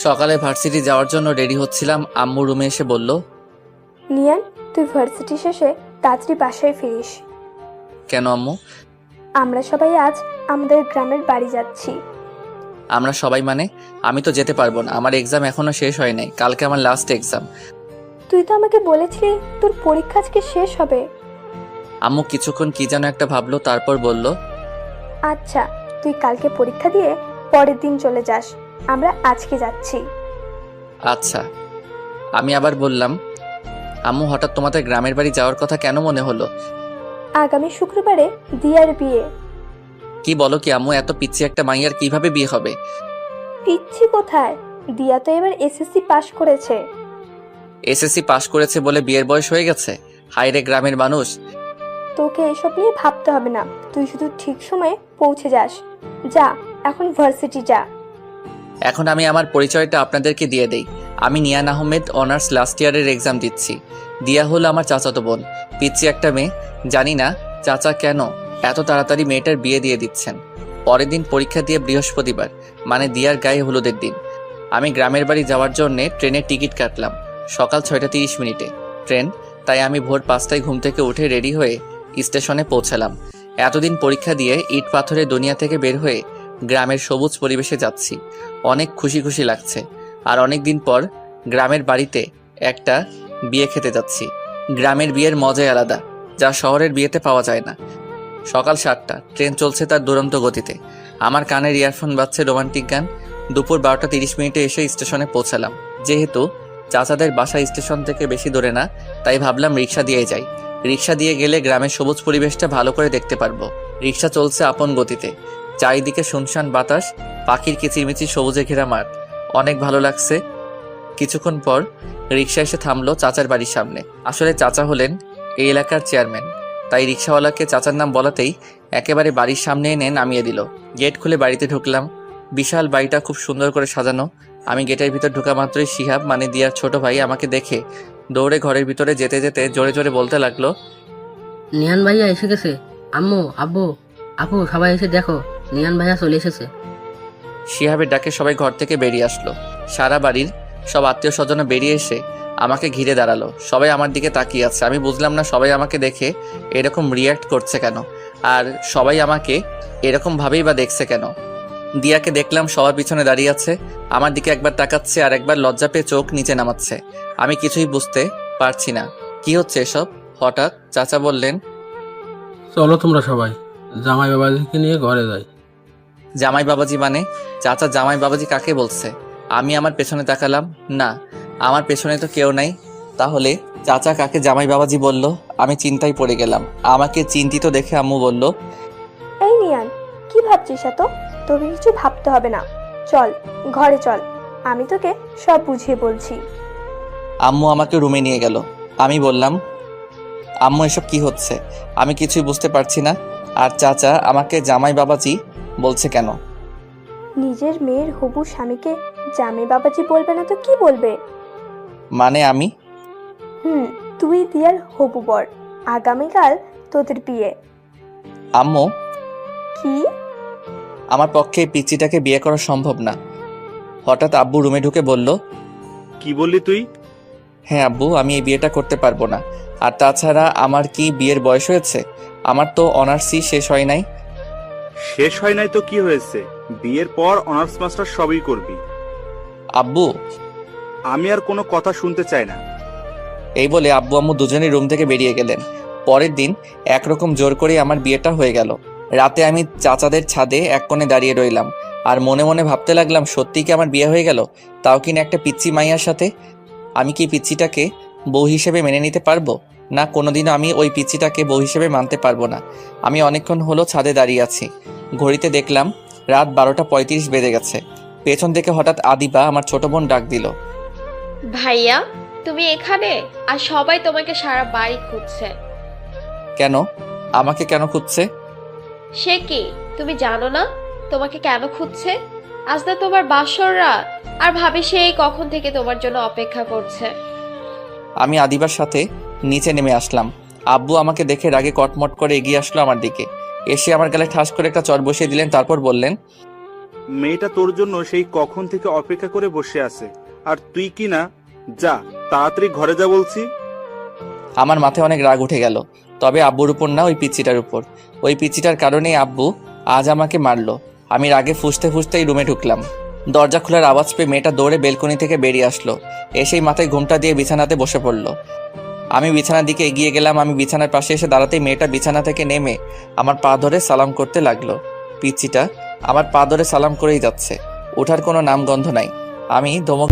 সকালে ভার্সিটি যাওয়ার জন্য রেডি হচ্ছিলাম, আম্মু রুমে এসে বলল, নিয়ান, তুই ভার্সিটি শেষে তাড়াতাড়ি বাসায় ফিরিস। কেন আম্মু? আমরা সবাই আজ আমাদের গ্রামের বাড়ি যাচ্ছি। আমরা সবাই মানে? আমি তো যেতে পারবো না, আমার এক্সাম এখনো শেষ হয় নাই, কালকে আমার লাস্ট এক্সাম। তুই তো আমাকে বলেছিলি তোর পরীক্ষা আজকে শেষ হবে। আম্মু কিছুক্ষণ কি যেন একটা ভাবলো, তারপর বলল, আচ্ছা, তুই কালকে পরীক্ষা দিয়ে পরের দিন চলে যাস, আমরা আজকে যাচ্ছি। আচ্ছা। আমি আবার বললাম, আম্মু হঠাৎ তোমাদের গ্রামের বাড়ি যাওয়ার কথা কেন মনে হলো? আগামী শুক্রবারে দিয়ার বিয়ে। কি বলো কি আম্মু, এত পিচ্ছি একটা মাইয়ার কিভাবে বিয়ে হবে? পিচ্ছি কোথায়, দিয়া তো এবার এসএসসি পাশ করেছে। এসএসসি পাশ করেছে বলে বিয়ের বয়স হয়ে গেছে? হায়রে গ্রামের মানুষ। তোকে এসব নিয়ে ভাবতে হবে না, তুই শুধু ঠিক সময়ে পৌঁছে যাস। যা, এখন ভার্সিটি যা। এখন আমি আমার পরিচয়টা আপনাদেরকে দিয়ে দেই। আমি নিয়ান আহমেদ, অনার্স লাস্ট ইয়ারের এক্সাম দিচ্ছি। দিয়া হলো আমার চাচাতো বোন, পিচ্ছি একটা মেয়ে। জানি না চাচা কেন এত তাড়াতাড়ি মেয়েটার বিয়ে দিয়ে দিচ্ছেন। পরের দিন পরীক্ষা দিয়ে বৃহস্পতিবার, মানে দিয়ার গায়ে হলুদের দিন। আমি গ্রামের বাড়ি যাওয়ার জন্যে ট্রেনের টিকিট কাটলাম সকাল 6:30 ট্রেন। তাই আমি ভোর 5টায় ঘুম থেকে উঠে রেডি হয়ে স্টেশনে পৌঁছালাম। এতদিন পরীক্ষা দিয়ে ইট পাথরের দুনিয়া থেকে বের হয়ে গ্রামের সবুজ পরিবেশে যাচ্ছি। অনেক খুশি খুশি লাগছে। আর অনেক দিন পর গ্রামের বাড়িতে একটা বিয়ে খেতে যাচ্ছি। গ্রামের বিয়ের মজাই আলাদা, যা শহরের বিয়েতে পাওয়া যায় না। সকাল 7টা, ট্রেন চলছে তার দুরন্ত গতিতে। আমার কানের ইয়ারফোন বাজছে রোমান্টিক গান। দুপুর 12:30 এসে স্টেশনে পৌঁছালাম। যেহেতু চাচাদের বাসা স্টেশন থেকে বেশি দূরে না, তাই ভাবলাম রিক্সা দিয়ে যাই। রিক্সা দিয়ে গেলে গ্রামের সবুজ পরিবেশটা ভালো করে দেখতে পারবো। রিক্সা চলছে আপন গতিতে। চারিদিকে শুনশান বাতাস, পাখির কিচিরমিচির সবুজে ঘেরা মাঠ। অনেক ভালো লাগছে। কিছুক্ষণ পর রিক্সা এসে থামলো চাচার বাড়ির সামনে। আসলে চাচা হলেন এই এলাকার চেয়ারম্যান, তাই রিক্সাওয়ালাকে চাচার নাম বলাতেই একেবারে বাড়ির সামনে এনে নামিয়ে দিল। গেট খুলে বাড়িতে ঢুকলাম। বিশাল বাড়িটা খুব সুন্দর করে সাজানো। আমি গেটের ভিতর ঢোকা মাত্রই শিহাব, মানে দিয়ার ছোট ভাই, আমাকে দেখে দৌড়ে ঘরের ভিতরে যেতে যেতে জোরে জোরে বলতে লাগলো, নিয়ান ভাইয়া এসে গেছে। আম্মু, আব্বু, আপু, সবাই এসে দেখো, নিয়ান ভাইয়া চলে এসেছে। শিহাবের ডাকে সবাই ঘর থেকে বেরিয়ে আসলো। সারা বাড়ির সব আত্মীয় স্বজন বেরিয়ে এসে আমাকে ঘিরে দাঁড়ালো। সবাই আমার দিকে তাকিয়ে আছে। আমি বুঝলাম না সবাই আমাকে দেখে এরকম রিয়্যাক্ট করছে কেন, আর সবাই আমাকে এরকম ভাবেই বা দেখছে কেন। দিয়াকে দেখলাম সবার পিছনে দাঁড়িয়ে আছে, আমার দিকে একবার তাকাচ্ছে আর একবার লজ্জা পেয়ে চোখ নিচে নামাচ্ছে। আমি কিছুই বুঝতে পারছি না কি হচ্ছে এসব। হঠাৎ চাচা বললেন, চলো তোমরা সবাই জামাই বাবাজিকে নিয়ে ঘরে যাই। জামাই বাবাজি মানে? চাচা জামাই বাবাজি কাকে বলছে? আমি আমার পেছনে তাকালাম, না, আমার পেছনে তো কেউ নাই। তাহলে চাচা কাকে জামাই বাবাজি বলল? আমি চিন্তায় পড়ে গেলাম। আমাকে চিন্তিত দেখে আম্মু বলল, এই নিয়ান, কি ভাবছিস এত? তোকে কিছু ভাবতে হবে না, চল ঘরে চল, আমি তোকে সব বুঝিয়ে বলছি। আম্মু আমাকে রুমে নিয়ে গেল। আমি বললাম, আম্মু এসব কি হচ্ছে? আমি কিছুই বুঝতে পারছি না। আর চাচা আমাকে জামাই বাবাজি বলছে কেন? নিজের মেয়ের হবু স্বামীকে জামাই বাবাজি বলবে না তো কি বলবে? মানে আমি? তুই দিয়ার হবু বর, আগামীকাল তোদের বিয়ে। আম্মু, কি? আমার পক্ষে এই পিচ্চিটাকে বিয়ে করা সম্ভব না। হঠাৎ আব্বু রুমে ঢুকে বলল, কি বললি তুই? হ্যাঁ আব্বু, আমি এই বিয়েটা করতে পারবো না। আর তাছাড়া আমার কি বিয়ের বয়স হয়েছে? আমার তো অনার্সই শেষ হয় নাই। শেষ হয় নাই তো কি হয়েছে? বিয়ের পর অনার্স মাস্টার সবই করবি। আব্বু, আমি আর কোনো কথা শুনতে চাই না। এই বলে আব্বু আম্মু দুজনেই রুম থেকে বেরিয়ে গেলেন। পরের দিন একরকম জোর করে আমার বিয়েটা হয়ে গেল। রাতে আমি চাচাদের ছাদে এক কোণে দাঁড়িয়ে রইলাম আর মনে মনে ভাবতে লাগলাম, সত্যি কি আমার বিয়ে হয়ে গেল? তাও কিনা একটা পিচ্চি মাইয়ার সাথে। আমি কি পিচ্চিটাকে বউ হিসেবে মেনে নিতে পারবো? না, কোনোদিনও আমি ওই পিচ্চিটাকে বউ হিসেবে মানতে পারবো না। আমি অনেকক্ষণ হলো ছাদে দাঁড়িয়ে আছি। ঘড়িতে দেখলাম রাত 12:35 বেজে গেছে। পেছন থেকে হঠাৎ আদিবা, আমার ছোট বোন, ডাক দিল, ভাইয়া, তুমি এখানে? আর সবাই তোমাকে সারা বাড়ি খুঁজছে। কেন? আমাকে কেন খুঁজছে? সে কি, তুমি জানো না তোমাকে কেন খুঁজছে? আজ না তোমার বাসর রাত, আর ভাবি সেই কখন থেকে তোমার জন্য অপেক্ষা করছে। আমি আদিবার সাথে নিচে নেমে আসলাম। আব্বু আমাকে দেখে রাগে কটমট করে এগিয়ে আসলো আমার দিকে। এসে আমার গালে ঠাস করে একটা চড় বসিয়ে দিলেন, তারপর বললেন, মেয়েটা তোর জন্য সেই কখন থেকে অপেক্ষা করে বসে আছে, আর তুই কি না? যা তাড়াতাড়ি ঘরে যা বলছি। আমার মাথায় অনেক রাগ উঠে গেল, তবে আব্বুর উপর না, ওই পিচ্চিটার উপর। ওই পিচ্চিটার কারণেই আব্বু আজ আমাকে মারলো। আমি রাগে ফুঁসতে ফুঁসতেই রুমে ঢুকলাম। দরজা খোলার আওয়াজ পেয়ে মেয়েটা দৌড়ে বেলকনি থেকে বেরিয়ে আসলো। এসেই মাথায় ঘুমটা দিয়ে বিছানাতে বসে পড়লো। আমি বিছানার দিকে এগিয়ে গেলাম। আমি বিছানার পাশে এসে দাঁড়াতেই মেয়েটা বিছানা থেকে নেমে আমার পা ধরে সালাম করতে লাগলো। পিচ্চিটা আমার পা ধরে সালাম করেই যাচ্ছে, ওঠার কোনো নামগন্ধ নাই। আমি ধমক